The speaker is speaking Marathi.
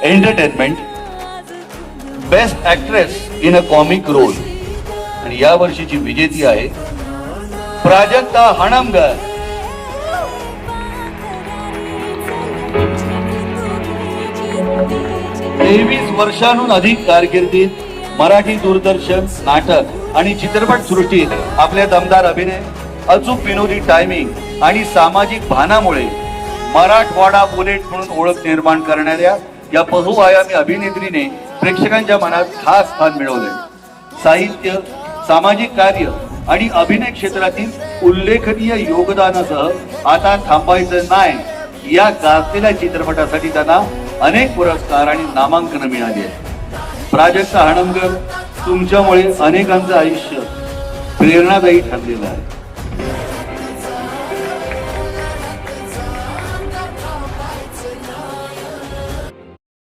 Entertainment, best actress in a comic role, आणि या वर्षीची विजेती आहे प्राजक्ता हणमकर. 23 वर्षांहून अधिक कारकिर्दीत मराठी दूरदर्शन, नाटक आणि चित्रपट सृष्टीत आपले दमदार अभिनय, अचूक विनोदी टायमिंग आणि सामाजिक भानामुळे मराठवाडा बुलेट म्हणून ओळख निर्माण करणाऱ्या या बहुआयामी अभिनेत्रीने प्रेक्षकांच्या मनात खास स्थान मिळवले. साहित्य, सामाजिक कार्य आणि अभिनय क्षेत्रातील उल्लेखनीय योगदानासह आता थांबायचं नाही या गाजलेल्या चित्रपटासाठी त्यांना अनेक पुरस्कार आणि नामांकन मिळाली आहेत. प्राजक्ता हणमकर, तुमच्यामुळे अनेकांचं आयुष्य प्रेरणादायी ठरलेलं आहे.